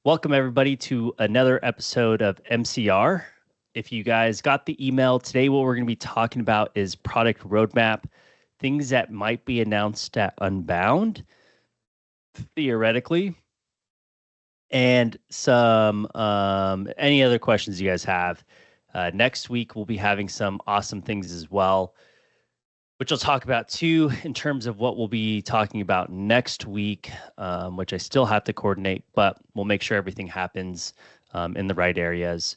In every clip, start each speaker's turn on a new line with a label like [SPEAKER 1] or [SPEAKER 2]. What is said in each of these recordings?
[SPEAKER 1] Welcome, everybody, to another episode of MCR. If you guys got the email, today what we're going to be talking about is product roadmap, things that might be announced at Unbound, theoretically, and some any other questions you guys have. Next week, we'll be having some awesome things as well, which I'll talk about too in terms of what we'll be talking about next week, which I still have to coordinate, but we'll make sure everything happens in the right areas.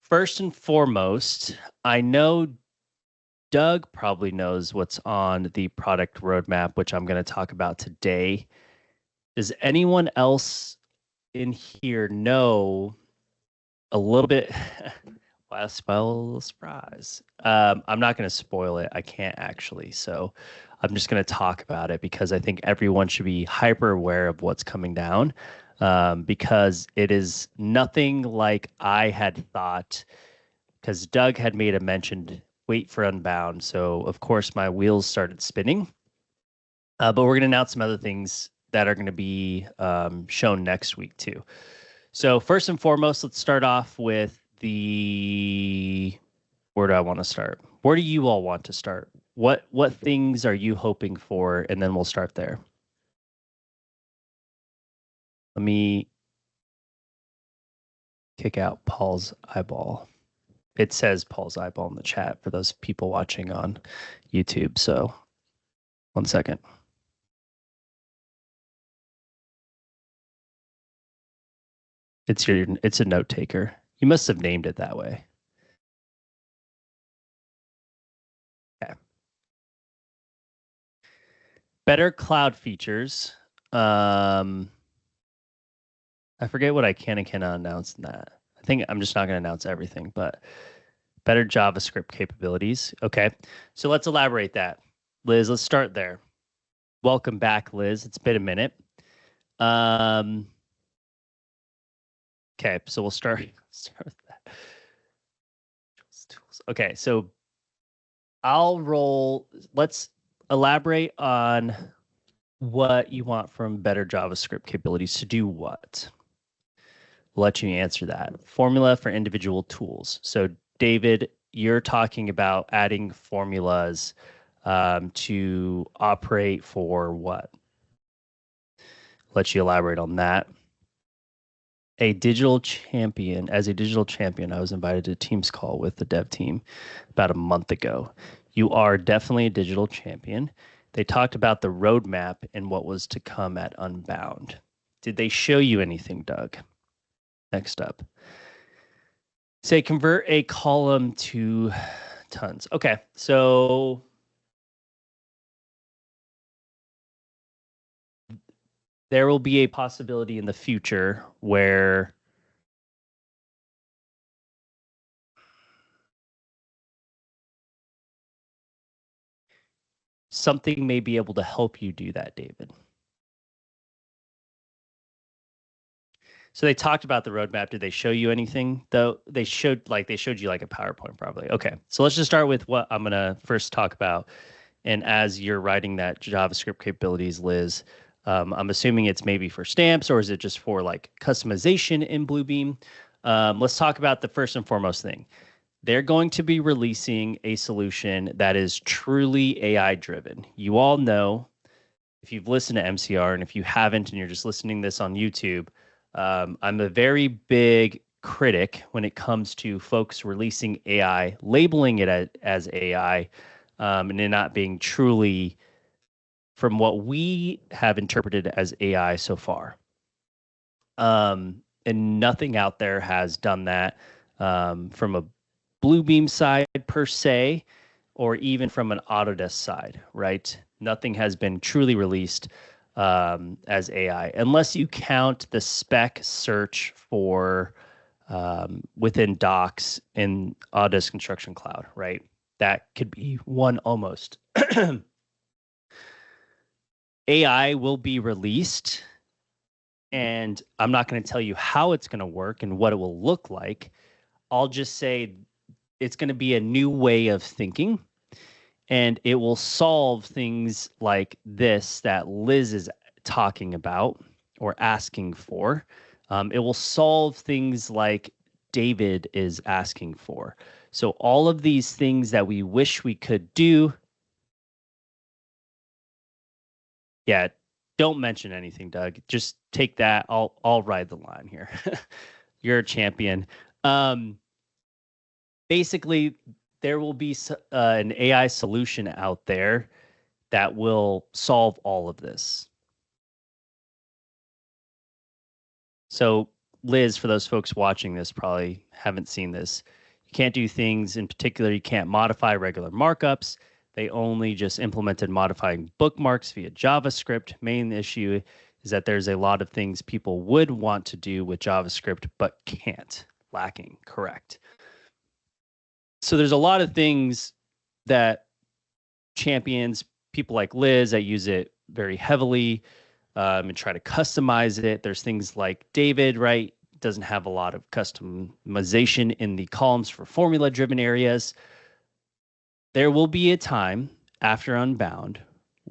[SPEAKER 1] First and foremost, I know Doug probably knows what's on the product roadmap, which I'm going to talk about today. Does anyone else in here know a little bit? Wow, spoil the surprise. I'm not going to spoil it. I can't actually. So I'm just going to talk about it because I think everyone should be hyper aware of what's coming down because it is nothing like I had thought, because Doug had made a mention, wait for Unbound. So, of course, my wheels started spinning. But we're going to announce some other things that are going to be shown next week, too. So first and foremost, let's start off with where do I want to start? Where do you all want to start? What things are you hoping for? And then we'll start there. Let me kick out Paul's eyeball. It says Paul's eyeball in the chat for those people watching on YouTube. So 1 second. It's a note taker. You must have named it that way. Okay. Better cloud features. I forget what I can and cannot announce in that. I think I'm just not going to announce everything, but better JavaScript capabilities. Okay. So let's elaborate that. Liz, let's start there. Welcome back, Liz. It's been a minute. Okay, so we'll start with that. Okay, so I'll roll. Let's elaborate on what you want from better JavaScript capabilities to do what. We'll let you answer that. Formula for individual tools. So David, you're talking about adding formulas to operate for what? Let you elaborate on that. As a digital champion, I was invited to a Teams call with the dev team about a month ago. You are definitely a digital champion. They talked about the roadmap and what was to come at Unbound. Did they show you anything, Doug? Next up. Say convert a column to tons. Okay, so there will be a possibility in the future where something may be able to help you do that, David. So they talked about the roadmap. Did they show you anything, though? They showed you like a PowerPoint, probably. Okay, so let's just start with what I'm going to first talk about. And as you're writing that JavaScript capabilities, Liz, I'm assuming it's maybe for stamps, or is it just for like customization in Bluebeam? Let's talk about the first and foremost thing. They're going to be releasing a solution that is truly AI driven. You all know, if you've listened to MCR, and if you haven't and you're just listening to this on YouTube, I'm a very big critic when it comes to folks releasing AI, labeling it as AI, and it not being truly from what we have interpreted as AI so far. And nothing out there has done that from a Bluebeam side per se, or even from an Autodesk side, right? Nothing has been truly released as AI, unless you count the spec search for within Docs in Autodesk Construction Cloud, right? That could be one almost. AI will be released, and I'm not going to tell you how it's going to work and what it will look like. I'll just say it's going to be a new way of thinking, and it will solve things like this that Liz is talking about or asking for. It will solve things like David is asking for. So all of these things that we wish we could do, yeah, don't mention anything, Doug. Just take that. I'll ride the line here. You're a champion. Um, Basically, there will be an AI solution out there that will solve all of this. So, Liz, for those folks watching this, probably haven't seen this. You can't do things in particular. You can't modify regular markups. They only just implemented modifying bookmarks via JavaScript. Main issue is that there's a lot of things people would want to do with JavaScript but can't. Lacking. Correct. So there's a lot of things that champions, people like Liz that use it very heavily and try to customize it. There's things like David, right? Doesn't have a lot of customization in the columns for formula driven areas. There will be a time after Unbound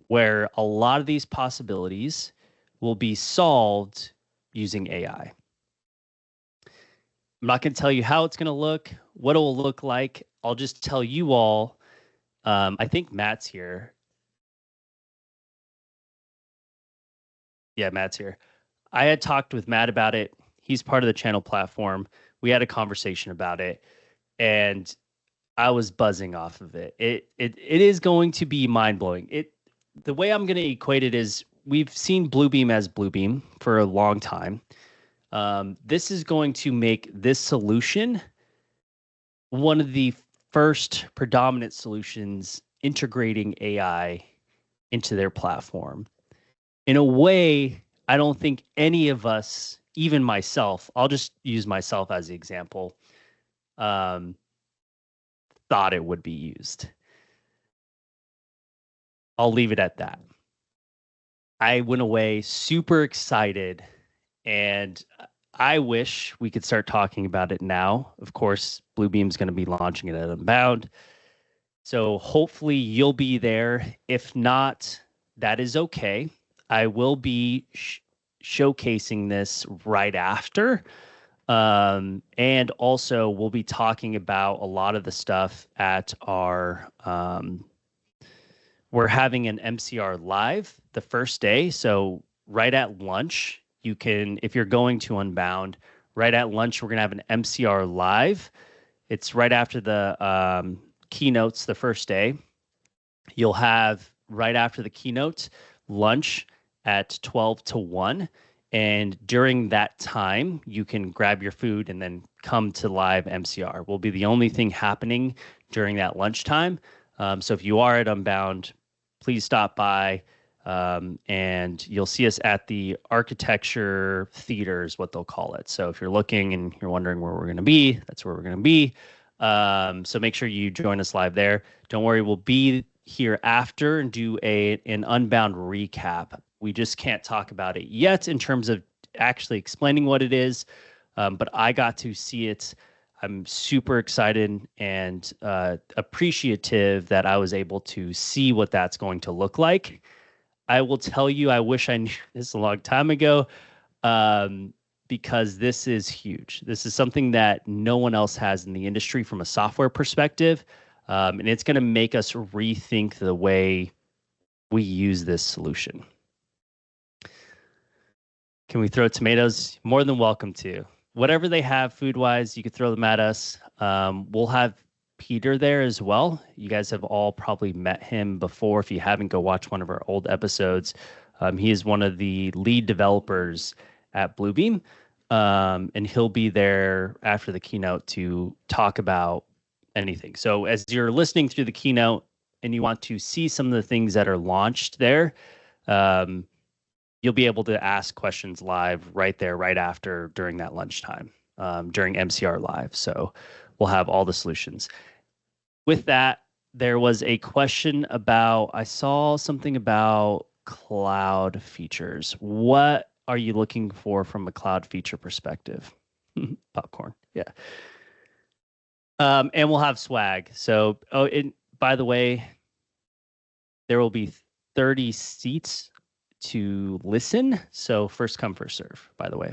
[SPEAKER 1] where a lot of these possibilities will be solved using AI. I'm not going to tell you how it's going to look, what it will look like. I'll just tell you all. I think Matt's here. Yeah, Matt's here. I had talked with Matt about it. He's part of the channel platform. We had a conversation about it, and I was buzzing off of it. It is going to be mind blowing. The way I'm going to equate it is we've seen Bluebeam as Bluebeam for a long time. This is going to make this solution one of the first predominant solutions integrating AI into their platform. In a way, I don't think any of us, even myself, I'll just use myself as the example, thought it would be used. I'll leave it at that. I went away super excited, and I wish we could start talking about it now. Of course, Bluebeam's going to be launching it at Unbound. So hopefully you'll be there. If not, that is okay. I will be showcasing this right after. And also we'll be talking about a lot of the stuff at our, we're having an MCR live the first day. So right at lunch, you can, if you're going to Unbound, right at lunch, we're going to have an MCR live. It's right after the keynotes the first day. You'll have right after the keynote lunch at 12 to 1. And during that time, you can grab your food and then come to live MCR. Will be the only thing happening during that lunchtime. So if you are at Unbound, please stop by. And you'll see us at the Architecture Theater is what they'll call it. So if you're looking and you're wondering where we're going to be, that's where we're going to be. So make sure you join us live there. Don't worry, we'll be here after and do an Unbound recap. We just can't talk about it yet in terms of actually explaining what it is, but I got to see it. I'm super excited and appreciative that I was able to see what that's going to look like. I will tell you, I wish I knew this a long time ago, because this is huge. This is something that no one else has in the industry from a software perspective, and it's going to make us rethink the way we use this solution. Can we throw tomatoes? More than welcome to. Whatever they have food-wise, you could throw them at us. We'll have Peter there as well. You guys have all probably met him before. If you haven't, go watch one of our old episodes. He is one of the lead developers at Bluebeam, and he'll be there after the keynote to talk about anything. So as you're listening through the keynote and you want to see some of the things that are launched there, you'll be able to ask questions live right there, right after, during that lunchtime, during MCR Live. So we'll have all the solutions. With that, there was a question about, I saw something about cloud features. What are you looking for from a cloud feature perspective? Popcorn, yeah. And we'll have swag. So, by the way, there will be 30 seats to listen. So first come, first serve, by the way.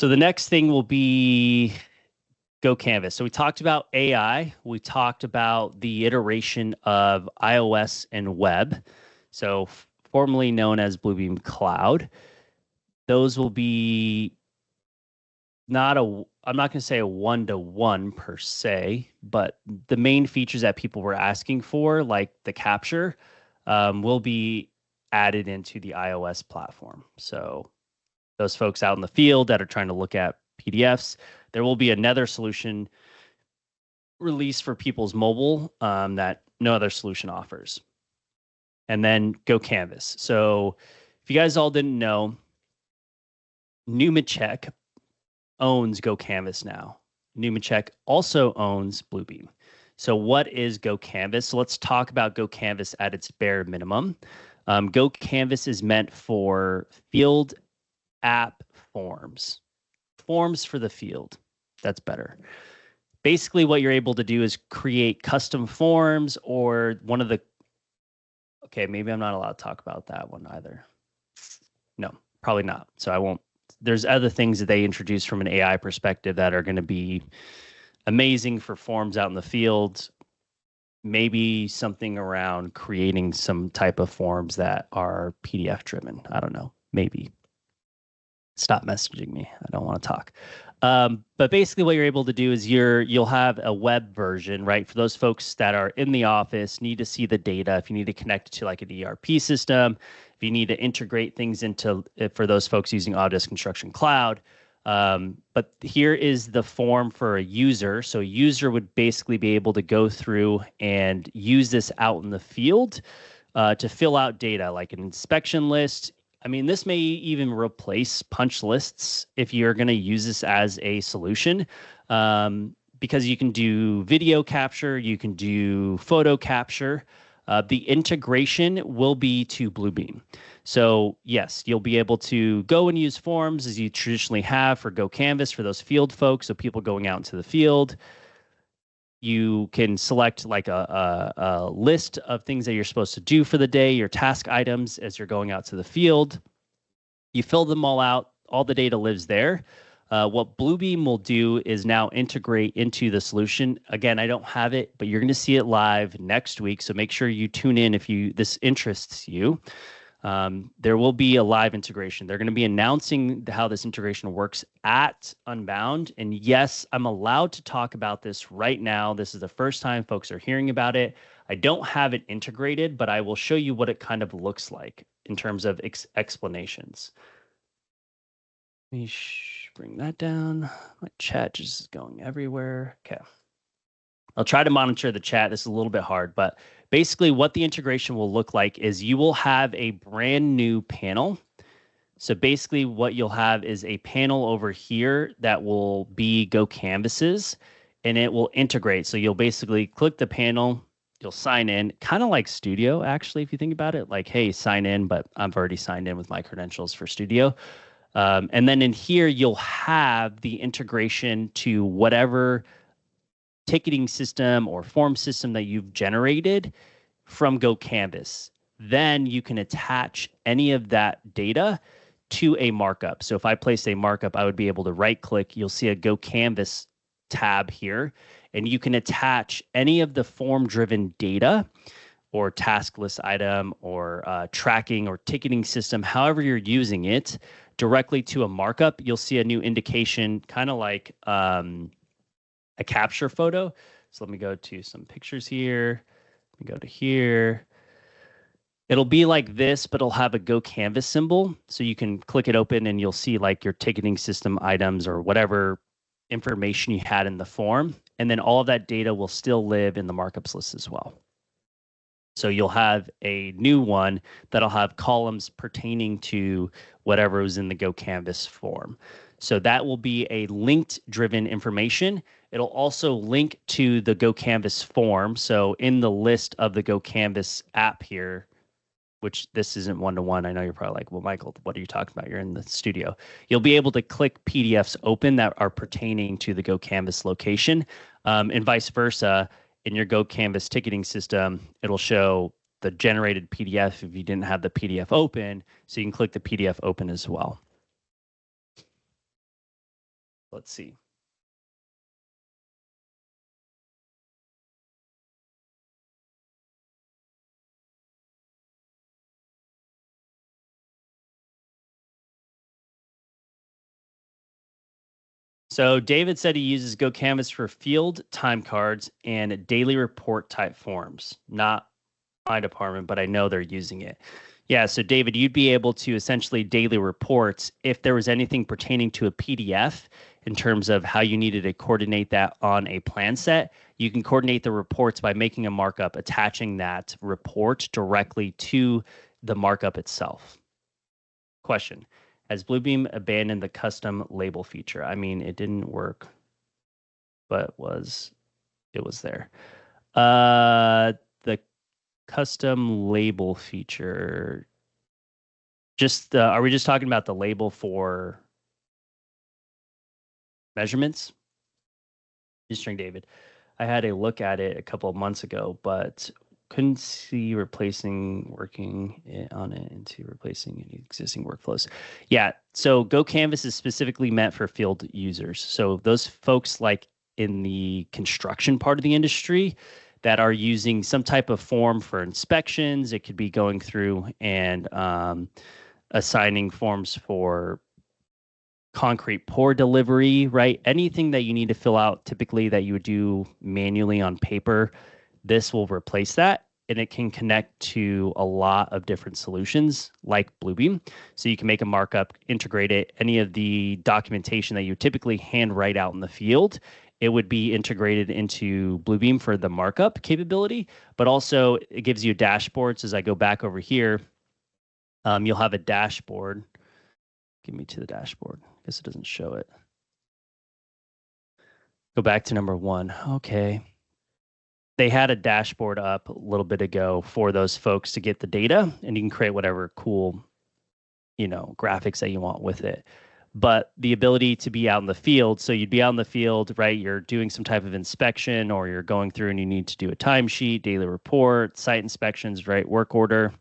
[SPEAKER 1] So the next thing will be GoCanvas. So we talked about AI. We talked about the iteration of iOS and web. So formerly known as Bluebeam Cloud. Those will be not a, I'm not going to say a one-to-one per se, but the main features that people were asking for, like the capture, will be added into the iOS platform. So those folks out in the field that are trying to look at PDFs, there will be another solution released for people's mobile that no other solution offers. And then GoCanvas. So if you guys all didn't know, Numachek owns GoCanvas now. Numachek also owns Bluebeam. So what is GoCanvas? So let's talk about GoCanvas at its bare minimum. GoCanvas is meant for field app forms. Forms for the field. That's better. Basically, what you're able to do is create custom forms or one of the... Okay, maybe I'm not allowed to talk about that one either. No, probably not. So I won't. There's other things that they introduce from an AI perspective that are going to be amazing for forms out in the field. Maybe something around creating some type of forms that are PDF driven. I don't know. Maybe. Stop messaging me. I don't want to talk. But basically what you're able to do is you'll have a web version, right? For those folks that are in the office, need to see the data. If you need to connect it to like an ERP system, if you need to integrate things into, for those folks using Autodesk Construction Cloud. But here is the form for a user. So a user would basically be able to go through and use this out in the field to fill out data like an inspection list. I mean, this may even replace punch lists if you're going to use this as a solution, because you can do video capture, you can do photo capture. The integration will be to Bluebeam. So yes, you'll be able to go and use forms as you traditionally have for GoCanvas for those field folks, so people going out into the field. You can select like a list of things that you're supposed to do for the day, your task items as you're going out to the field. You fill them all out. All the data lives there. What Bluebeam will do is now integrate into the solution. Again, I don't have it, but you're going to see it live next week. So make sure you tune in if this interests you. There will be a live integration. They're going to be announcing how this integration works at Unbound. And yes, I'm allowed to talk about this right now. This is the first time folks are hearing about it. I don't have it integrated, but I will show you what it kind of looks like in terms of explanations. Let me bring that down. My chat just is going everywhere. Okay. I'll try to monitor the chat. This is a little bit hard, but basically what the integration will look like is you will have a brand new panel. So basically what you'll have is a panel over here that will be GoCanvases, and it will integrate. So you'll basically click the panel, you'll sign in, kind of like Studio, actually, if you think about it, like, hey, sign in, but I've already signed in with my credentials for Studio. And then in here, you'll have the integration to whatever ticketing system or form system that you've generated from GoCanvas. Then you can attach any of that data to a markup. So if I place a markup, I would be able to right click. You'll see a GoCanvas tab here, and you can attach any of the form driven data or task list item or tracking or ticketing system, however you're using it, directly to a markup. You'll see a new indication, kind of like a capture photo. So let me go to some pictures here. Let me go to here. It'll be like this, but it'll have a GoCanvas symbol. So you can click it open and you'll see like your ticketing system items or whatever information you had in the form. And then all of that data will still live in the markups list as well. So you'll have a new one that'll have columns pertaining to whatever was in the GoCanvas form. So that will be a linked driven information. It'll also link to the GoCanvas form. So in the list of the GoCanvas app here, which this isn't one-to-one. I know you're probably like, well, Michael, what are you talking about? You're in the studio. You'll be able to click PDFs open that are pertaining to the GoCanvas location, and vice versa. In your GoCanvas ticketing system, it'll show the generated PDF if you didn't have the PDF open, so you can click the PDF open as well. Let's see. So David said he uses GoCanvas for field time cards and daily report type forms. Not my department, but I know they're using it. Yeah, so David, you'd be able to essentially daily reports if there was anything pertaining to a PDF in terms of how you needed to coordinate that on a plan set. You can coordinate the reports by making a markup, attaching that report directly to the markup itself. Question: has Bluebeam abandoned the custom label feature? I mean, it didn't work, but it was there. The custom label feature. Just are we just talking about the label for measurements? String David. I had a look at it a couple of months ago, but couldn't see replacing working on it into replacing any existing workflows. Yeah, so GoCanvas is specifically meant for field users. So those folks like in the construction part of the industry that are using some type of form for inspections, it could be going through and assigning forms for concrete pour delivery, right? Anything that you need to fill out typically that you would do manually on paper, this will replace that. And it can connect to a lot of different solutions like Bluebeam. So you can make a markup, integrate it, any of the documentation that you typically hand write out in the field, it would be integrated into Bluebeam for the markup capability. But also it gives you dashboards. As I go back over here, you'll have a dashboard. Give me to the dashboard. I guess it doesn't show it. Go back to number 1. Okay. They had a dashboard up a little bit ago for those folks to get the data, and you can create whatever cool, graphics that you want with it. But the ability to be out in the field, so you'd be out in the field, right? You're doing some type of inspection, or you're going through and you need to do a timesheet, daily report, site inspections, right? Work order.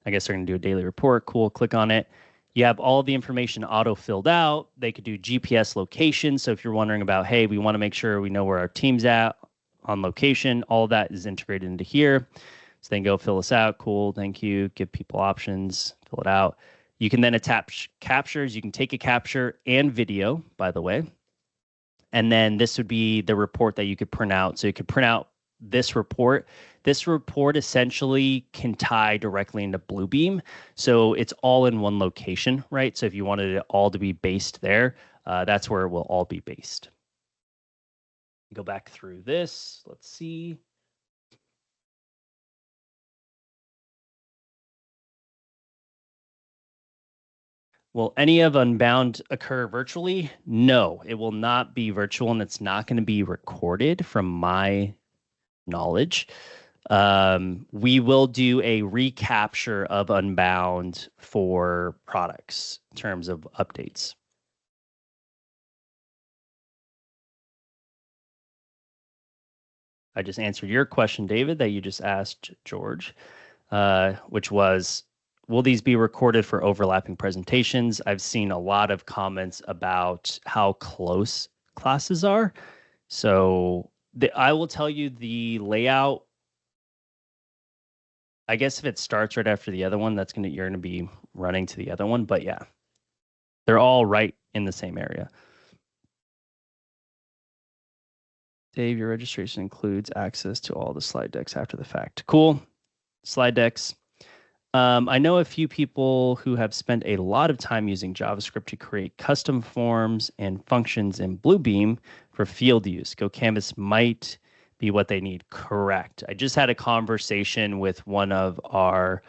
[SPEAKER 1] I guess they're going to do a daily report. Cool. Click on it. You have all the information auto filled out. They could do GPS location. So if you're wondering about, hey, we want to make sure we know where our team's at on location, all of that is integrated into here. So then go fill this out. Cool. Thank you. Give people options. Fill it out. You can then attach captures. You can take a capture and video, by the way. And then this would be the report that you could print out. So you could print out this report. This report essentially can tie directly into Bluebeam. So it's all in one location, right? So if you wanted it all to be based there, that's where it will all be based. Go back through this. Let's see. Will any of Unbound occur virtually? No, it will not be virtual, and it's not going to be recorded from my knowledge. We will do a recapture of Unbound for products in terms of updates. I just answered your question, David, that you just asked George, which was, will these be recorded for overlapping presentations? I've seen a lot of comments about how close classes are. So I will tell you the layout. I guess if it starts right after the other one, you're gonna be running to the other one. But yeah, they're all right in the same area. Dave, your registration includes access to all the slide decks after the fact. Cool. Slide decks. I know a few people who have spent a lot of time using JavaScript to create custom forms and functions in Bluebeam for field use. GoCanvas might be what they need. Correct. I just had a conversation with one of our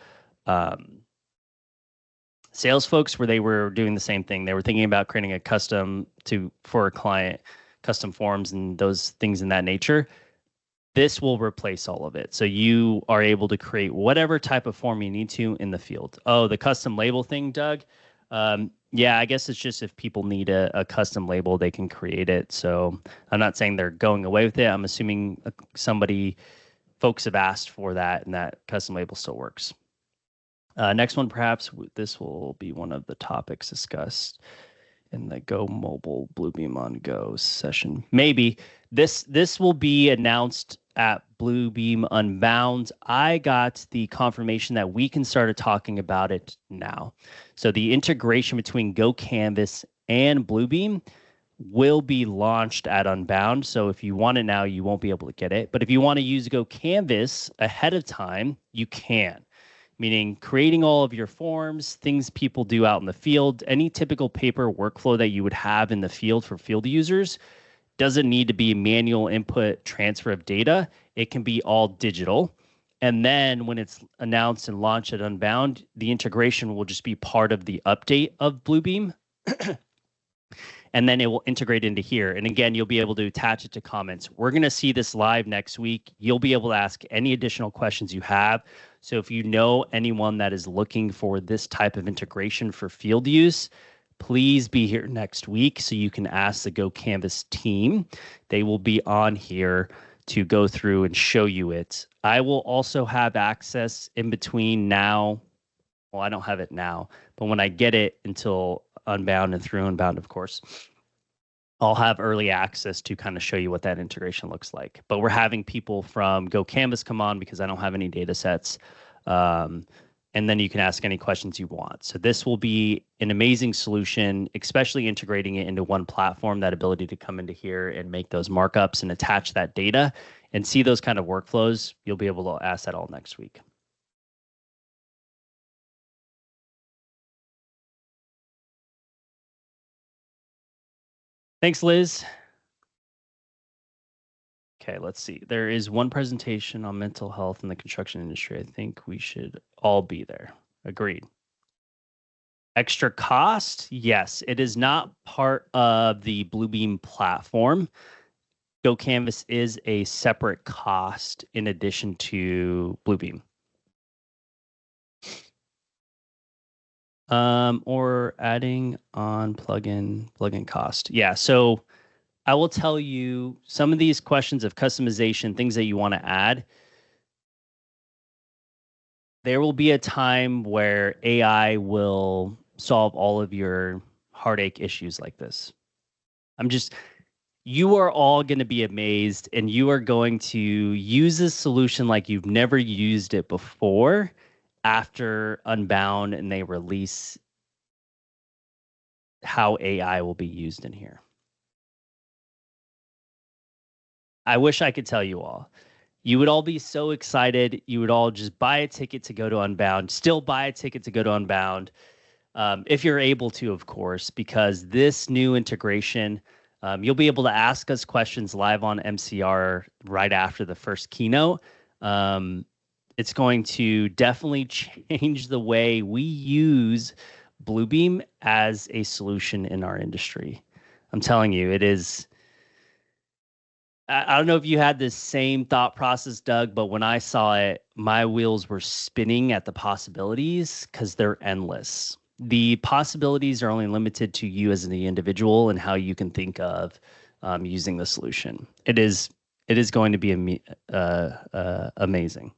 [SPEAKER 1] sales folks where they were doing the same thing. They were thinking about creating a for a client, custom forms and those things in that nature. This will replace all of it. So you are able to create whatever type of form you need to in the field. Oh, the custom label thing, Doug. Yeah, I guess it's just if people need a custom label, they can create it. So I'm not saying they're going away with it. I'm assuming folks have asked for that, and that custom label still works. Next one, perhaps this will be one of the topics discussed. in the Go Mobile Bluebeam on Go session. Maybe this will be announced at Bluebeam Unbound. I got the confirmation that we can start talking about it now. So the integration between GoCanvas and Bluebeam will be launched at Unbound. So if you want it now, you won't be able to get it. But if you want to use GoCanvas ahead of time, you can, meaning creating all of your forms, things people do out in the field, any typical paper workflow that you would have in the field for field users doesn't need to be manual input transfer of data. It can be all digital. And then when it's announced and launched at Unbound, the integration will just be part of the update of Bluebeam. And then it will integrate into here. And again, you'll be able to attach it to comments. We're going to see this live next week. You'll be able to ask any additional questions you have. So if you know anyone that is looking for this type of integration for field use, please be here next week so you can ask the GoCanvas team. They will be on here to go through and show you it. I will also have access in between now. Well, I don't have it now, but when I get it until Unbound and through Unbound, of course, I'll have early access to kind of show you what that integration looks like. But we're having people from GoCanvas come on because I don't have any data sets. And then you can ask any questions you want. So this will be an amazing solution, especially integrating it into one platform, that ability to come into here and make those markups and attach that data and see those kind of workflows. You'll be able to ask that all next week. Thanks, Liz. Okay, let's see. There is one presentation on mental health in the construction industry. I think we should all be there. Agreed. Extra cost? Yes, it is not part of the Bluebeam platform. GoCanvas is a separate cost in addition to Bluebeam. Or adding on plugin cost. Yeah, so I will tell you some of these questions of customization, things that you want to add. There will be a time where AI will solve all of your heartache issues like this. You are all going to be amazed, and you are going to use this solution like you've never used it before after Unbound and they release how AI will be used in here. I wish I could tell you all. You would all be so excited. You would all just buy a ticket to go to Unbound, still buy a ticket to go to Unbound, if you're able to, of course, because this new integration, you'll be able to ask us questions live on MCR right after the first keynote. It's going to definitely change the way we use Bluebeam as a solution in our industry. I'm telling you, it is. I don't know if you had this same thought process, Doug, but when I saw it, my wheels were spinning at the possibilities because they're endless. The possibilities are only limited to you as the individual and how you can think of using the solution. It is going to be amazing.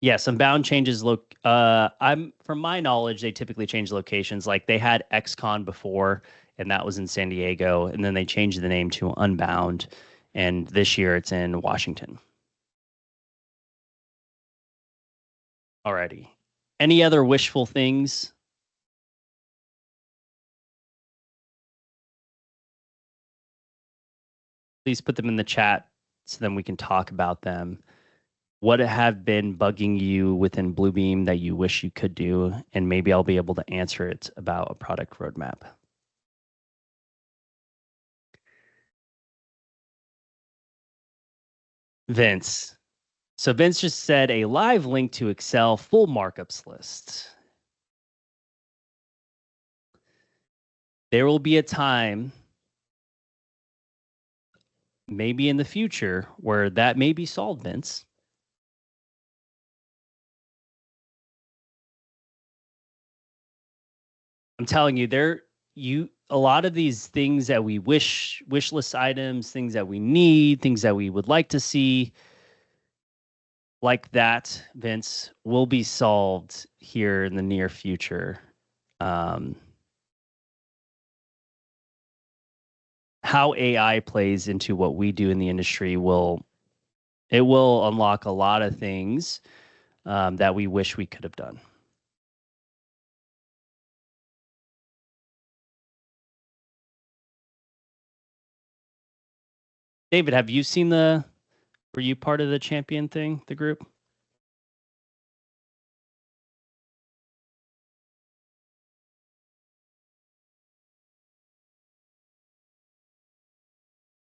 [SPEAKER 1] Yes, Unbound changes look. I'm from my knowledge, they typically change locations. Like they had XCon before, and that was in San Diego, and then they changed the name to Unbound, and this year it's in Washington. Alrighty. Any other wishful things? Please put them in the chat so then we can talk about them. What have been bugging you within Bluebeam that you wish you could do, and maybe I'll be able to answer it about a product roadmap. Vince. So Vince just said a live link to Excel full markups list. There will be a time, maybe in the future, where that may be solved, Vince. I'm telling you, a lot of these things that we wish list items, things that we need, things that we would like to see, like that, Vince, will be solved here in the near future. um, how AI plays into what we do in the industry will unlock a lot of things that we wish we could have done. David, have you seen were you part of the champion thing, the group?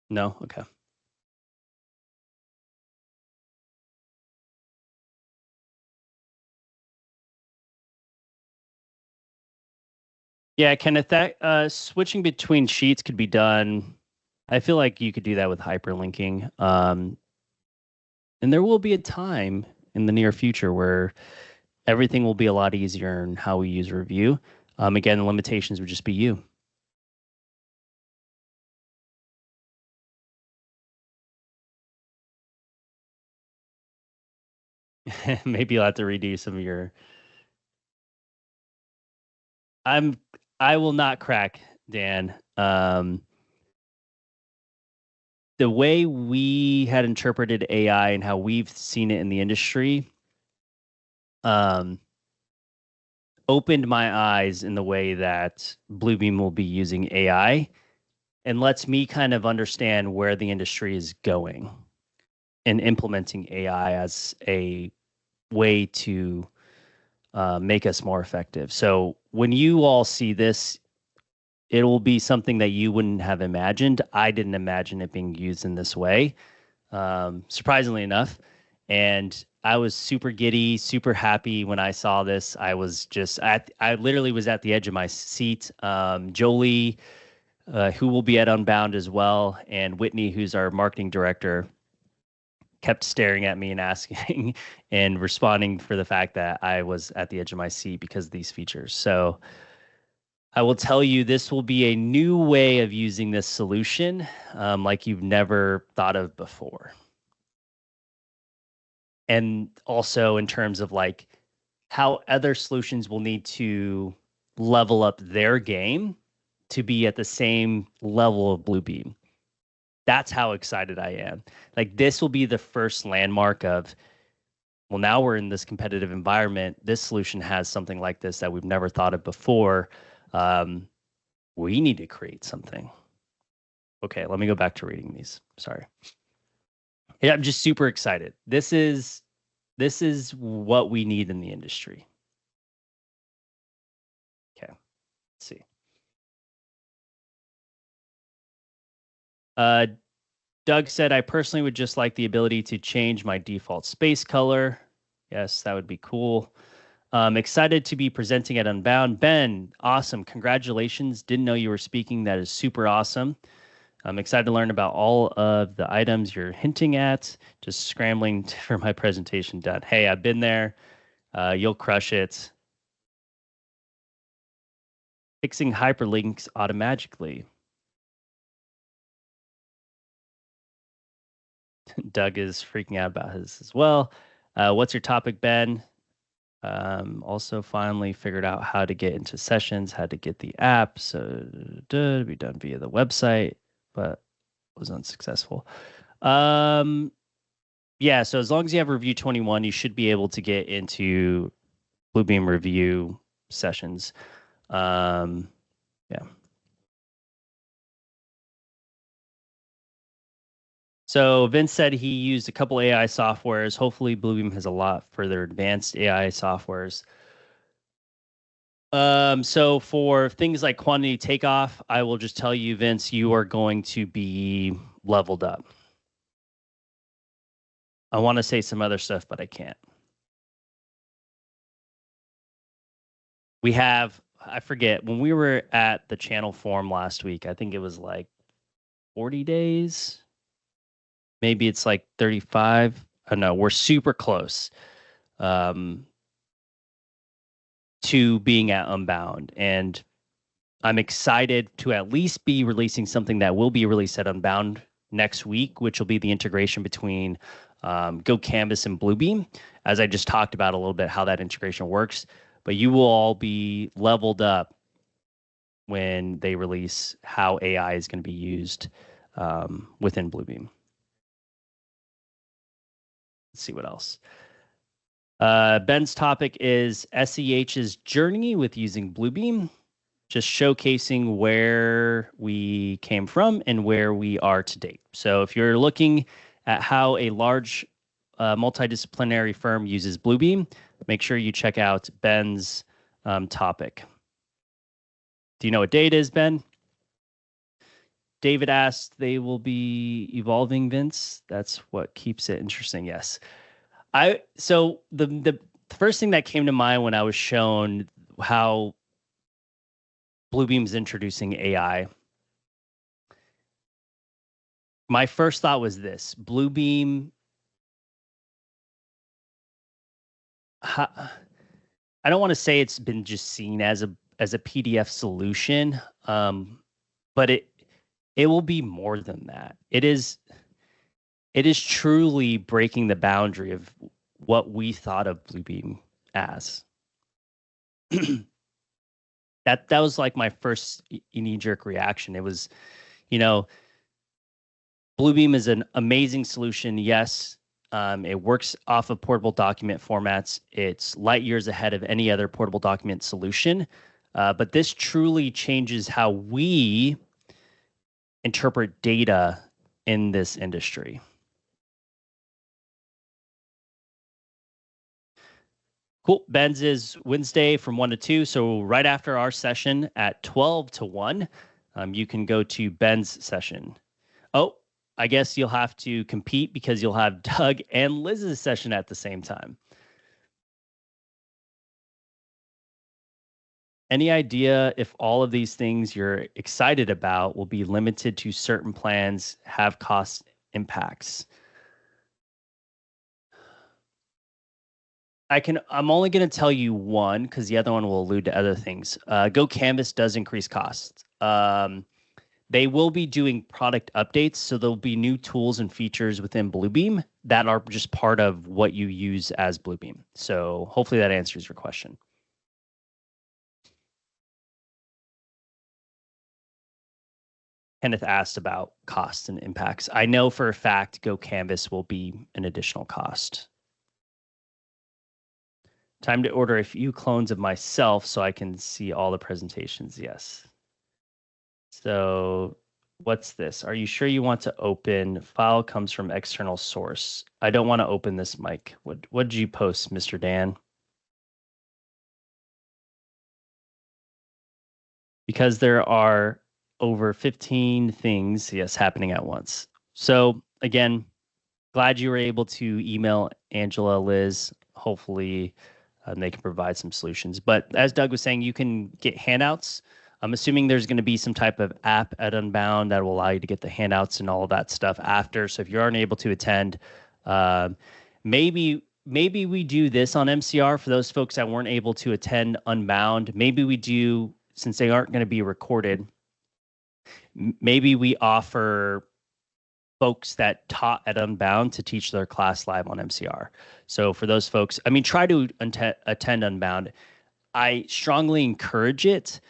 [SPEAKER 1] No? Okay. Yeah, Kenneth, that switching between sheets could be done. I feel like you could do that with hyperlinking. And there will be a time in the near future where everything will be a lot easier in how we use review. Again, the limitations would just be you. Maybe you'll have to redo some of your. I'm. I will not crack, Dan. The way we had interpreted AI and how we've seen it in the industry, um, opened my eyes in the way that Bluebeam will be using AI and lets me kind of understand where the industry is going and implementing AI as a way to make us more effective. So when you all see this, it will be something that you wouldn't have imagined. I didn't imagine it being used in this way, surprisingly enough. And I was super giddy, super happy when I saw this. I was just I literally was at the edge of my seat. Jolie, who will be at Unbound as well, and Whitney, who's our marketing director, kept staring at me and asking and responding for the fact that I was at the edge of my seat because of these features. So I will tell you, this will be a new way of using this solution, like you've never thought of before. And also in terms of like how other solutions will need to level up their game to be at the same level of Bluebeam. That's how excited I am. Like this will be the first landmark of, well, now we're in this competitive environment. This solution has something like this that we've never thought of before. Um, we need to create something. Okay, let me go back to reading these. Sorry. Yeah, I'm just super excited. This is what we need in the industry. Okay, let's see. Uh, Doug said, I personally would just like the ability to change my default space color. Yes, that would be cool. Excited to be presenting at Unbound. Ben, awesome. Congratulations. Didn't know you were speaking. That is super awesome. I'm excited to learn about all of the items you're hinting at. Just scrambling for my presentation done. Hey, I've been there. You'll crush it. Fixing hyperlinks automatically. Doug is freaking out about his as well. What's your topic, Ben? Also, finally figured out how to get into sessions, how to get the app. So, to be done via the website, but was unsuccessful. Yeah, so as long as you have review 21, you should be able to get into Bluebeam review sessions. Yeah. So Vince said he used a couple AI softwares. Hopefully, Bluebeam has a lot further advanced AI softwares. So for things like quantity takeoff, I will just tell you, Vince, you are going to be leveled up. I want to say some other stuff, but I can't. We have, I forget, when we were at the channel forum last week, I think it was like 40 days. Maybe it's like 35. I don't know. We're super close um, to being at Unbound. And I'm excited to at least be releasing something that will be released at Unbound next week, which will be the integration between GoCanvas and Bluebeam, as I just talked about a little bit how that integration works. but you will all be leveled up when they release how AI is going to be used within Bluebeam. Let's see what else. Ben's topic is SEH's journey with using Bluebeam, just showcasing where we came from and where we are to date. So if you're looking at how a large multidisciplinary firm uses Bluebeam, make sure you check out Ben's topic. Do you know what day it is, Ben? David asked, they will be evolving, Vince. That's what keeps it interesting. Yes. So the first thing that came to mind when I was shown how Bluebeam's introducing AI, my first thought was this: Bluebeam. I don't want to say it's been just seen as a PDF solution, but it will be more than that. It is truly breaking the boundary of what we thought of Bluebeam as. that was like my first knee-jerk reaction. It was, Bluebeam is an amazing solution. Yes, it works off of portable document formats. It's light years ahead of any other portable document solution. But this truly changes how we interpret data in this industry. Cool. Ben's is Wednesday from 1 to 2. So right after our session at 12 to 1, you can go to Ben's session. Oh, I guess you'll have to compete because you'll have Doug and Liz's session at the same time. Any idea if all of these things you're excited about will be limited to certain plans, have cost impacts? I'm only going to tell you one because the other one will allude to other things. GoCanvas does increase costs. They will be doing product updates, so there'll be new tools and features within Bluebeam that are just part of what you use as Bluebeam. So hopefully that answers your question. Kenneth asked about costs and impacts. I know for a fact GoCanvas will be an additional cost. Time to order a few clones of myself so I can see all the presentations. Yes. So what's this? Are you sure you want to open? File comes from external source. I don't want to open this, Mike. What did you post, Mr. Dan? Because there are over 15 things, yes, happening at once. So again, glad you were able to email Angela, Liz. Hopefully they can provide some solutions. But as Doug was saying, you can get handouts. I'm assuming there's going to be some type of app at Unbound that will allow you to get the handouts and all of that stuff after. So if you aren't able to attend, maybe we do this on MCR for those folks that weren't able to attend Unbound. Maybe we do, since they aren't going to be recorded, maybe we offer folks that taught at Unbound to teach their class live on MCR. So for those folks, I mean, try to attend Unbound. I strongly encourage it.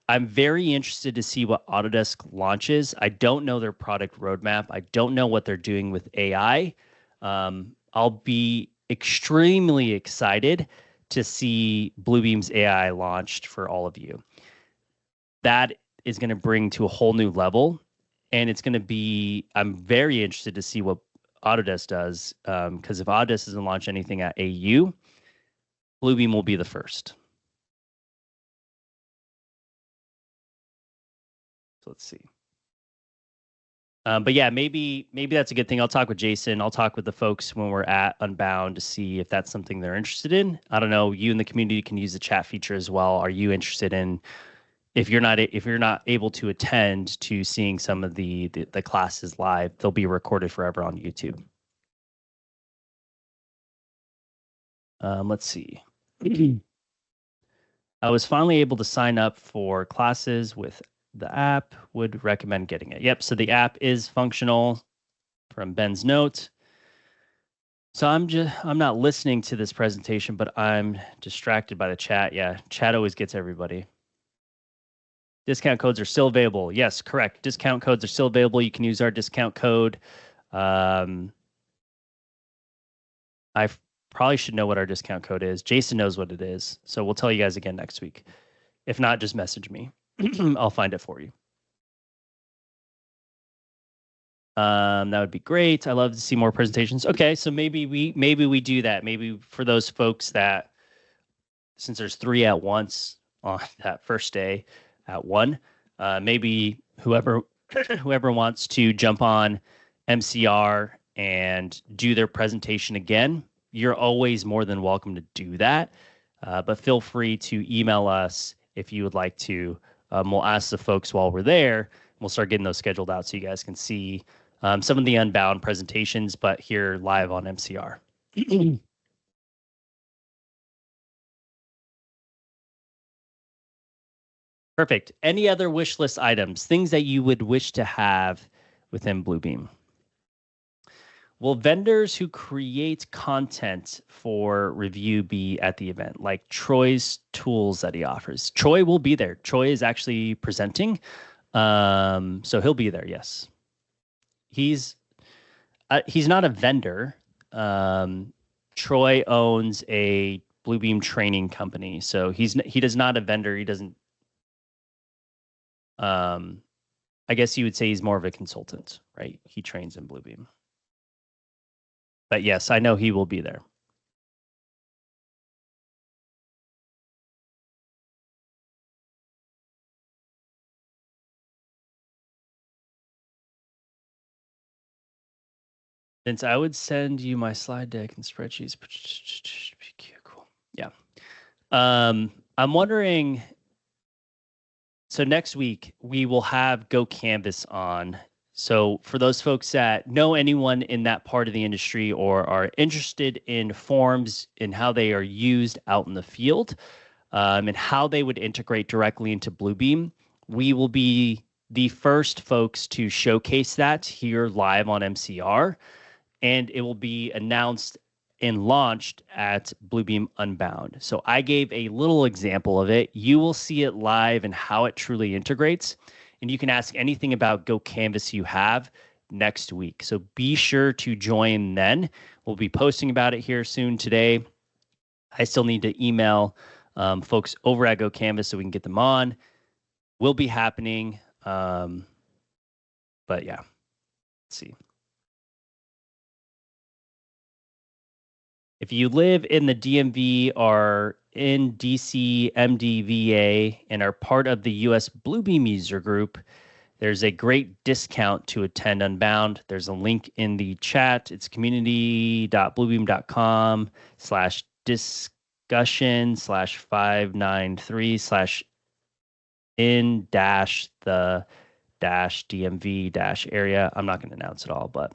[SPEAKER 1] I'm very interested to see what Autodesk launches. I don't know their product roadmap. I don't know what they're doing with AI. I'll be extremely excited to see Bluebeam's AI launched for all of you. That is going to bring to a whole new level. And it's going to be, I'm very interested to see what Autodesk does. Because if Autodesk doesn't launch anything at AU, Bluebeam will be the first. So let's see. But yeah, maybe that's a good thing. I'll talk with Jason. I'll talk with the folks when we're at Unbound to see if that's something they're interested in. I don't know. You in the community can use the chat feature as well. Are you interested in, if you're not able to attend, to seeing some of the classes live? They'll be recorded forever on YouTube. Let's see. I was finally able to sign up for classes with the app. Would recommend getting it. Yep. So the app is functional from Ben's note. So I'm not listening to this presentation, but I'm distracted by the chat. Yeah, chat always gets everybody. Discount codes are still available. Yes, correct. Discount codes are still available. You can use our discount code. Um, I probably should know what our discount code is. Jason knows what it is. So we'll tell you guys again next week. If not, just message me. I'll find it for you. That would be great. I love to see more presentations. Okay, so maybe we do that. Maybe for those folks that, since there's three at once on that first day at one, maybe whoever wants to jump on MCR and do their presentation again, you're always more than welcome to do that. But feel free to email us if you would like to. We'll ask the folks while we're there. We'll start getting those scheduled out so you guys can see some of the Unbound presentations, but here live on MCR. Perfect. Any other wish list items, things that you would wish to have within Bluebeam? Will vendors who create content for review be at the event, like Troy's tools that he offers? Troy will be there. Troy is actually presenting, so he'll be there. Yes, he's not a vendor. Troy owns a Bluebeam training company, so he does not a vendor. He doesn't. I guess you would say he's more of a consultant, right? He trains in Bluebeam. But yes, I know he will be there. Since I would send you my slide deck and spreadsheets. Cool. Yeah. I'm wondering. So next week we will have GoCanvas on. So for those folks that know anyone in that part of the industry or are interested in forms and how they are used out in the field, and how they would integrate directly into Bluebeam, we will be the first folks to showcase that here live on MCR, and it will be announced and launched at Bluebeam Unbound. So I gave a little example of it. You will see it live and how it truly integrates. And you can ask anything about GoCanvas you have next week. So be sure to join then. We'll be posting about it here soon today. I still need to email folks over at GoCanvas so we can get them on. Will be happening. But yeah, let's see. If you live in the DMV or in DC MDVA and are part of the US Bluebeam user group, there's a great discount to attend Unbound. There's a link in the chat. It's community.bluebeam.com/discussion/593/in-the-DMV-area. I'm not going to announce it all, but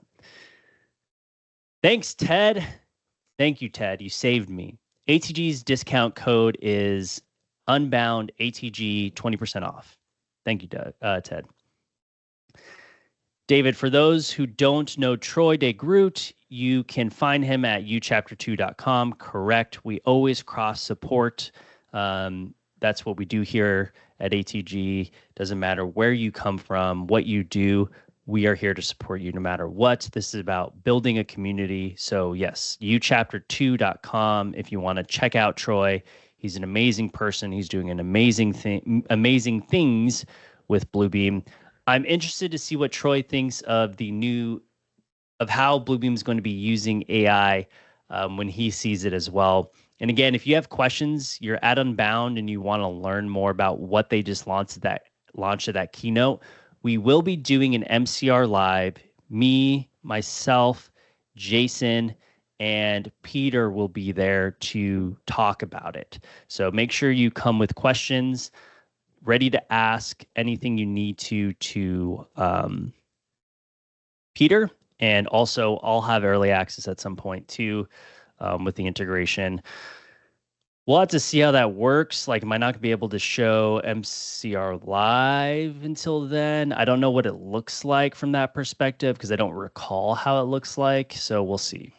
[SPEAKER 1] thanks, Ted. Thank you, Ted. You saved me. ATG's discount code is Unbound ATG 20% off. Thank you, Ted. David, for those who don't know Troy DeGroot, you can find him at uchapter2.com. Correct. We always cross support. That's what we do here at ATG. Doesn't matter where you come from, what you do. We are here to support you no matter what. This is about building a community. So yes, uchapter2.com if you want to check out Troy. He's an amazing person. He's doing an amazing things with Bluebeam. I'm interested to see what Troy thinks of how Bluebeam is going to be using AI when he sees it as well. And again, if you have questions, you're at Unbound and you want to learn more about what they just launched at that keynote, we will be doing an MCR live. Me, myself, Jason, and Peter will be there to talk about it. So make sure you come with questions, ready to ask anything you need to Peter. And also, I'll have early access at some point too with the integration. We'll have to see how that works. Like, am I not going to be able to show MCR live until then? I don't know what it looks like from that perspective because I don't recall how it looks like. So we'll see.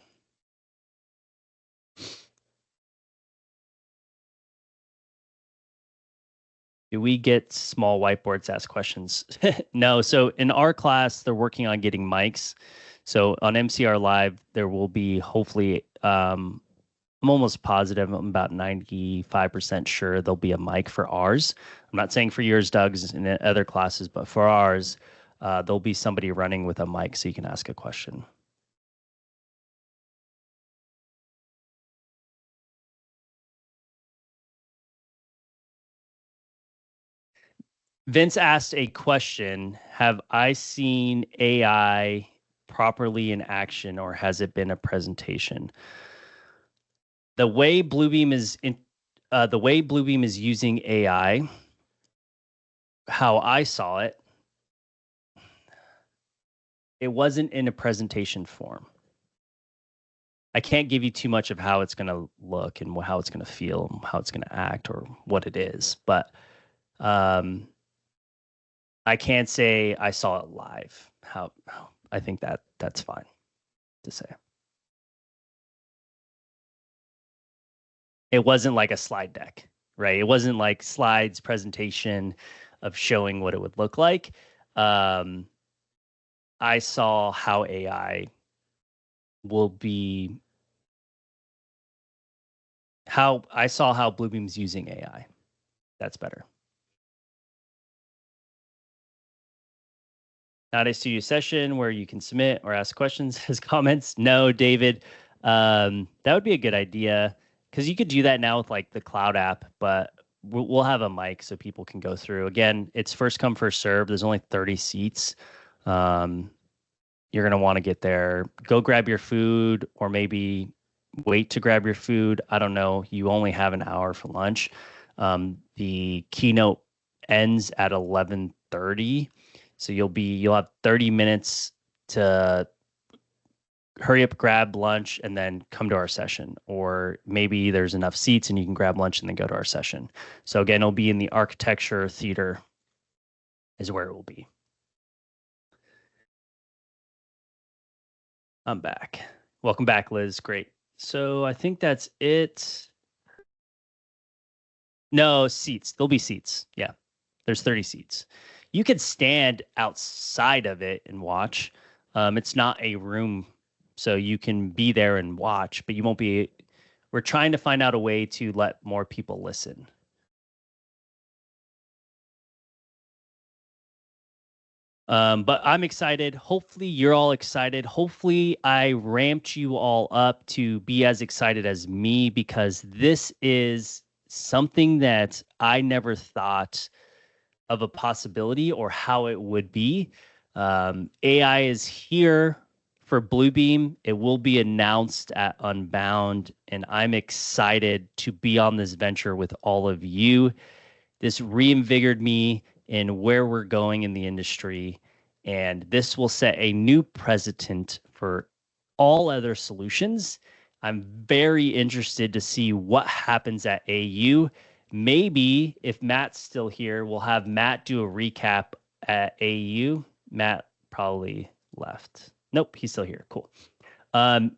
[SPEAKER 1] Do we get small whiteboards to ask questions? No. So in our class, they're working on getting mics. So on MCR Live, there will be hopefully, I'm almost positive, I'm about 95% sure there'll be a mic for ours. I'm not saying for yours, Doug's, and other classes, but for ours, there'll be somebody running with a mic so you can ask a question. Vince asked a question. Have I seen AI properly in action, or has it been a presentation? The way Bluebeam is using AI, how I saw it, it wasn't in a presentation form. I can't give you too much of how it's going to look and how it's going to feel, and how it's going to act, or what it is, but um, I can't say I saw it live. How I think that's fine to say. It wasn't like a slide deck, right? It wasn't like slides presentation of showing what it would look like. Um, I saw how AI will be how I saw how Bluebeam's using AI. That's better. Not a studio session where you can submit or ask questions as comments. No, David, that would be a good idea because you could do that now with like the cloud app, but we'll have a mic so people can go through. Again, it's first come, first serve. There's only 30 seats. You're going to want to get there. Go grab your food, or maybe wait to grab your food. I don't know. You only have an hour for lunch. The keynote ends at 11:30. So you'll have 30 minutes to hurry up, grab lunch, and then come to our session. Or maybe there's enough seats and you can grab lunch and then go to our session. So again, it'll be in the architecture theater is where it will be. I'm back. Welcome back, Liz. Great. So I think that's it. No, seats. There'll be seats. Yeah. There's 30 seats. You could stand outside of it and watch. It's not a room, so you can be there and watch, but you won't be. We're trying to find out a way to let more people listen. But I'm excited. Hopefully, you're all excited. Hopefully, I ramped you all up to be as excited as me, because this is something that I never thought of a possibility or how it would be. AI is here for Bluebeam. It will be announced at Unbound, and I'm excited to be on this venture with all of you. This reinvigorated me in where we're going in the industry, and this will set a new precedent for all other solutions. I'm very interested to see what happens at AU. Maybe if Matt's still here, we'll have Matt do a recap at AU. Matt probably left. Nope, he's still here. Cool.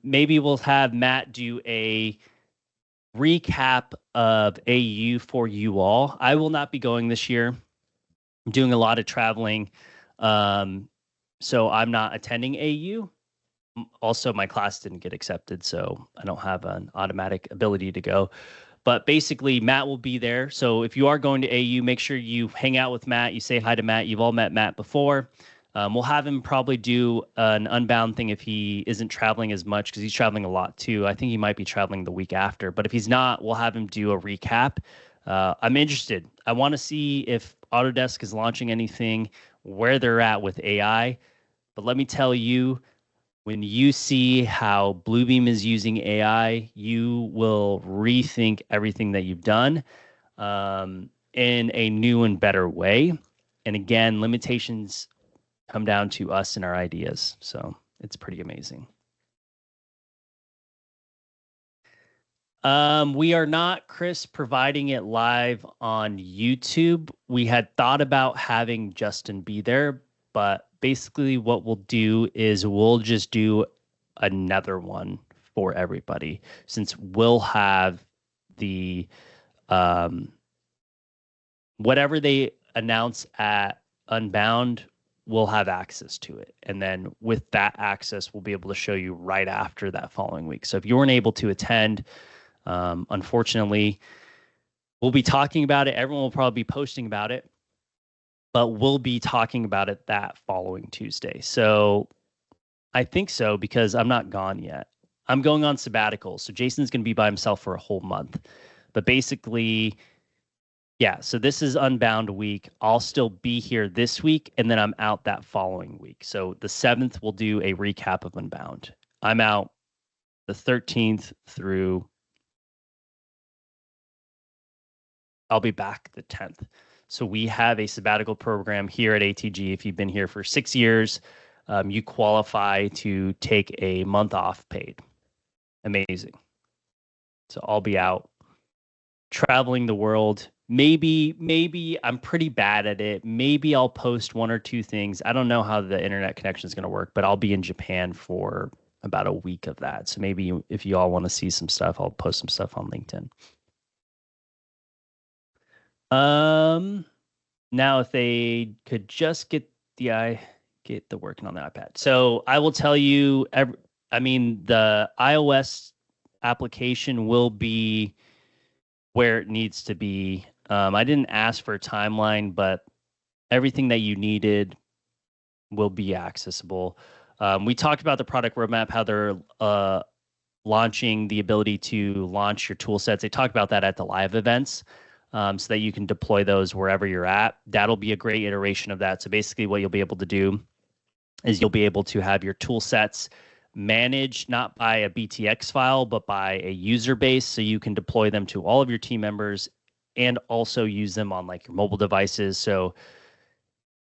[SPEAKER 1] Maybe we'll have Matt do a recap of AU for you all. I will not be going this year. I'm doing a lot of traveling. So I'm not attending AU. Also, my class didn't get accepted, so I don't have an automatic ability to go. But basically, Matt will be there. So if you are going to AU, make sure you hang out with Matt. You say hi to Matt. You've all met Matt before. We'll have him probably do an Unbound thing if he isn't traveling as much, because he's traveling a lot too. I think he might be traveling the week after. But if he's not, we'll have him do a recap. I'm interested. I want to see if Autodesk is launching anything, where they're at with AI. But let me tell you, when you see how Bluebeam is using AI, you will rethink everything that you've done in a new and better way. And again, limitations come down to us and our ideas. So it's pretty amazing. We are not, Chris, providing it live on YouTube. We had thought about having Justin be there, but basically what we'll do is we'll just do another one for everybody, since we'll have the whatever they announce at Unbound, we'll have access to it. And then with that access, we'll be able to show you right after that following week. So if you weren't able to attend, unfortunately, we'll be talking about it. Everyone will probably be posting about it, but we'll be talking about it that following Tuesday. So I think so, because I'm not gone yet. I'm going on sabbatical. So Jason's going to be by himself for a whole month. But basically, yeah, so this is Unbound week. I'll still be here this week, and then I'm out that following week. So the 7th, we'll do a recap of Unbound. I'm out the 13th through, I'll be back the 10th. So we have a sabbatical program here at ATG. If you've been here for 6 years, you qualify to take a month off paid. Amazing. So I'll be out traveling the world. Maybe I'm pretty bad at it. Maybe I'll post 1 or 2 things. I don't know how the internet connection is going to work, but I'll be in Japan for about a week of that. So maybe if you all want to see some stuff, I'll post some stuff on LinkedIn. Now if they could just get the working on the iPad. So I will tell you, I mean, the iOS application will be where it needs to be. I didn't ask for a timeline, but everything that you needed will be accessible. We talked about the product roadmap, how they're launching the ability to launch your tool sets. They talked about that at the live events, so that you can deploy those wherever you're at. That'll be a great iteration of that. So basically what you'll be able to do is you'll be able to have your tool sets managed not by a BTX file, but by a user base. So you can deploy them to all of your team members and also use them on like your mobile devices. So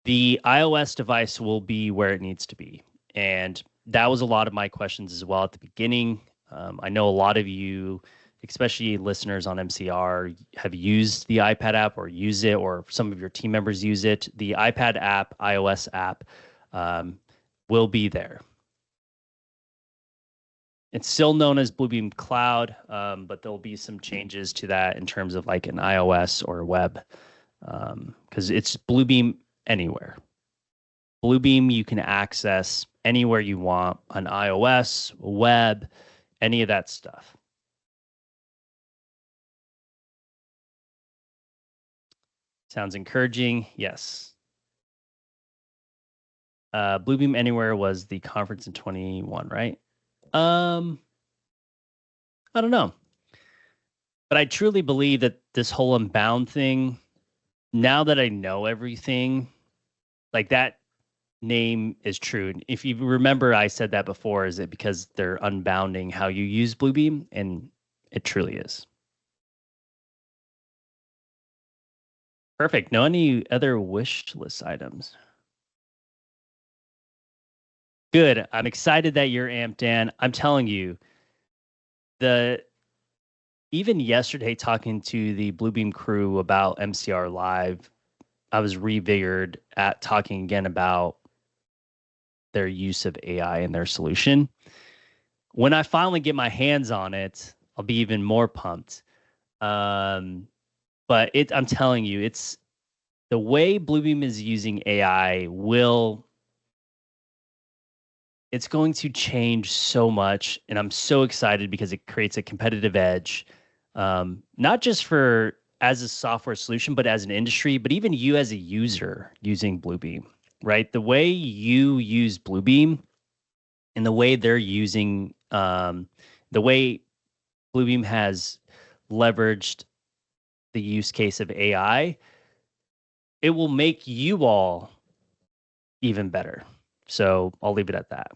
[SPEAKER 1] the iOS device will be where it needs to be. And that was a lot of my questions as well at the beginning. I know a lot of you, especially listeners on MCR, have used the iPad app or use it, or some of your team members use it. The iPad app, iOS app, will be there. It's still known as Bluebeam Cloud, but there'll be some changes to that in terms of like an iOS or web, because it's Bluebeam anywhere. Bluebeam you can access anywhere you want on iOS, web, any of that stuff. Sounds encouraging. Yes. Bluebeam Anywhere was the conference in 21, right? I don't know. But I truly believe that this whole Unbound thing, now that I know everything, like that name is true. If you remember, I said that before, is it because they're unbounding how you use Bluebeam? And it truly is. Perfect. No, any other wish list items? Good. I'm excited that you're amped, Dan. I'm telling you, even yesterday talking to the Bluebeam crew about MCR Live, I was revigored at talking again about their use of AI in their solution. When I finally get my hands on it, I'll be even more pumped. But I'm telling you, it's the way Bluebeam is using AI it's going to change so much, and I'm so excited because it creates a competitive edge, not just for as a software solution, but as an industry, but even you as a user using Bluebeam, right? The way you use Bluebeam and the way they're using, the way Bluebeam has leveraged the use case of AI, it will make you all even better. So I'll leave it at that.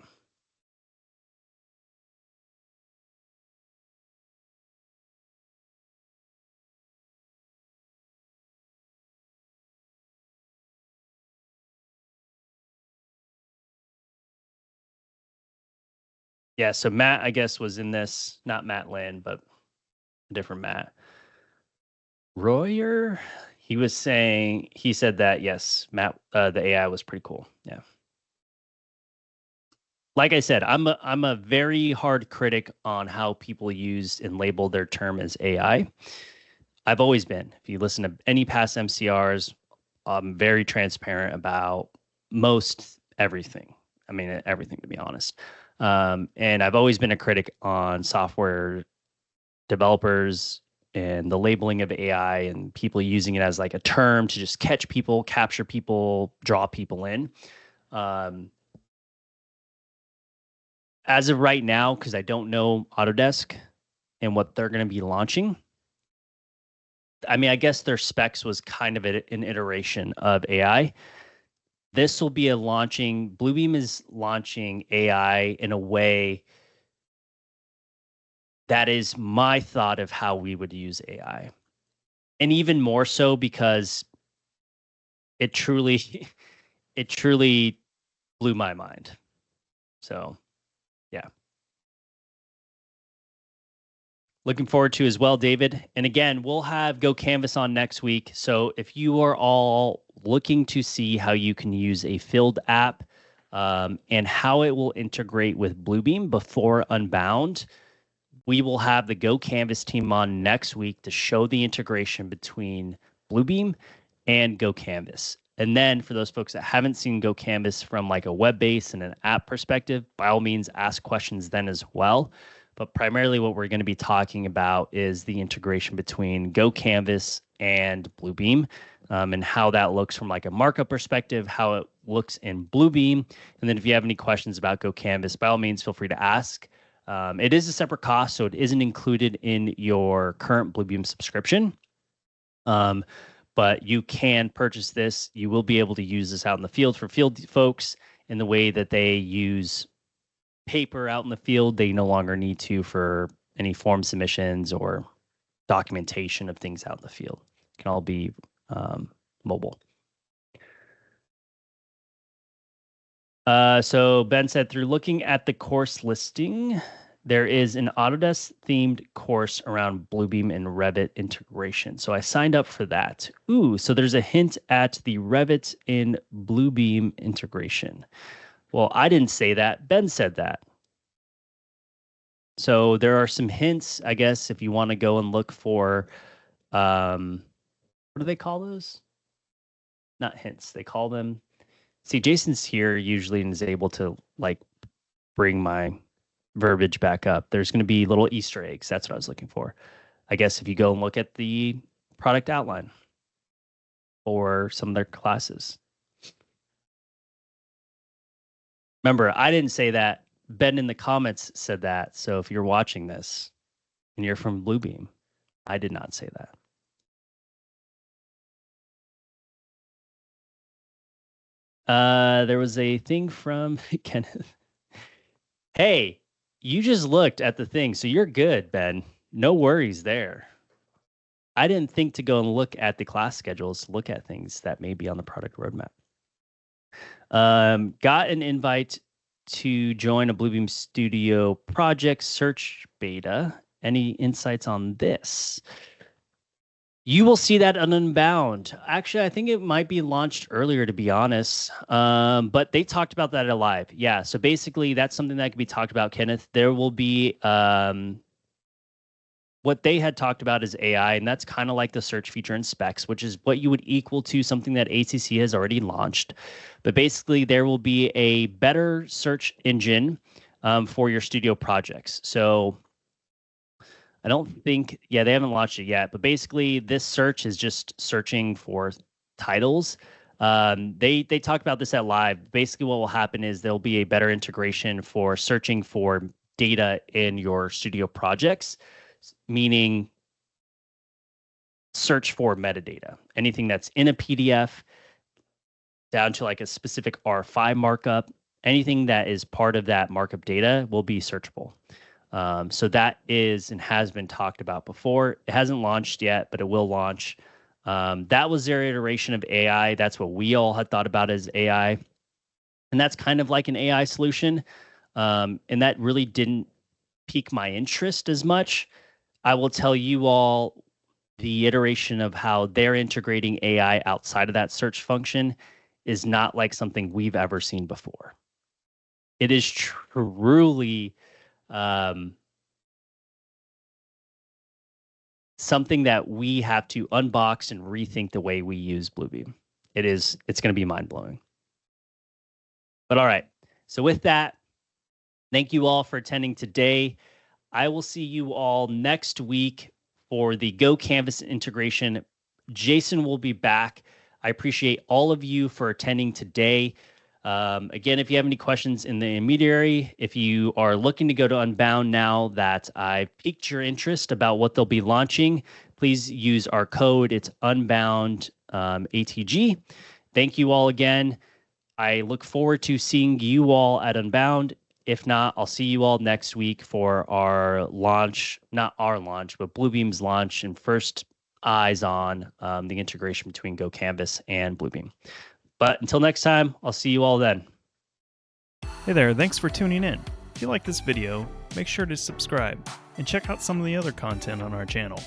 [SPEAKER 1] Yeah, so Matt, I guess, was in this, not Matt Lynn, but a different Matt. Royer, he said that, yes, Matt, the AI was pretty cool. Yeah. Like I said, I'm a very hard critic on how people use and label their term as AI. I've always been. If you listen to any past MCRs, I'm very transparent about most everything. I mean, everything, to be honest. And I've always been a critic on software developers and the labeling of AI and people using it as like a term to just catch people, capture people, draw people in. Um, as of right now, because I don't know Autodesk and what they're going to be launching, I mean, I guess their specs was kind of an iteration of AI. This will be Bluebeam is launching AI in a way that is my thought of how we would use AI. And even more so because it truly, it truly blew my mind. So, yeah. Looking forward to as well, David. And again, we'll have GoCanvas on next week. So if you are all looking to see how you can use a filled app and how it will integrate with Bluebeam before Unbound, we will have the GoCanvas team on next week to show the integration between Bluebeam and GoCanvas. And then for those folks that haven't seen GoCanvas from like a web base and an app perspective, by all means, ask questions then as well. But primarily what we're going to be talking about is the integration between GoCanvas and Bluebeam and how that looks from like a markup perspective, how it looks in Bluebeam. And then if you have any questions about GoCanvas, by all means, feel free to ask. It is a separate cost, so it isn't included in your current Bluebeam subscription. But you can purchase this. You will be able to use this out in the field for field folks in the way that they use paper out in the field. They no longer need to for any form submissions or documentation of things out in the field. It can all be mobile. So Ben said, through looking at the course listing, there is an Autodesk themed course around Bluebeam and Revit integration. So I signed up for that. Ooh, so there's a hint at the Revit in Bluebeam integration. Well, I didn't say that. Ben said that. So there are some hints, I guess, if you want to go and look for, what do they call those? Not hints. They call them. See, Jason's here usually and is able to like bring my verbiage back up. There's going to be little Easter eggs. That's what I was looking for. I guess if you go and look at the product outline or some of their classes. Remember, I didn't say that. Ben in the comments said that. So if you're watching this and you're from Bluebeam, I did not say that. There was a thing from Kenneth. Hey, you just looked at the thing, so you're good, Ben. No worries there. I didn't think to go and look at the class schedules, look at things that may be on the product roadmap. Got an invite to join a Bluebeam Studio project search beta. Any insights on this? You will see that on Unbound. Actually, I think it might be launched earlier, to be honest. But they talked about that at Live. Yeah. So basically, that's something that can be talked about, Kenneth. There will be what they had talked about is AI, and that's kind of like the search feature in specs, which is what you would equal to something that ACC has already launched. But basically, there will be a better search engine for your studio projects. So I don't think, yeah, they haven't launched it yet, but basically this search is just searching for titles. They talked about this at Live. Basically, what will happen is there'll be a better integration for searching for data in your studio projects, meaning search for metadata. Anything that's in a PDF down to like a specific R5 markup, anything that is part of that markup data will be searchable. So that is and has been talked about before. It hasn't launched yet, but it will launch. That was their iteration of AI. That's what we all had thought about as AI. And that's kind of like an AI solution. And that really didn't pique my interest as much. I will tell you all the iteration of how they're integrating AI outside of that search function is not like something we've ever seen before. It is truly something that we have to unbox and rethink the way we use Bluebeam. It's going to be mind-blowing. But all right. So with that, thank you all for attending today. I will see you all next week for the GoCanvas integration. Jason will be back. I appreciate all of you for attending today. Again, if you have any questions in the intermediary, if you are looking to go to Unbound now that I've piqued your interest about what they'll be launching, please use our code. It's Unbound ATG. Thank you all again. I look forward to seeing you all at Unbound. If not, I'll see you all next week for our launch, not our launch, but Bluebeam's launch and first eyes on the integration between GoCanvas and Bluebeam. But until next time, I'll see you all then.
[SPEAKER 2] Hey there, thanks for tuning in. If you like this video, make sure to subscribe and check out some of the other content on our channel.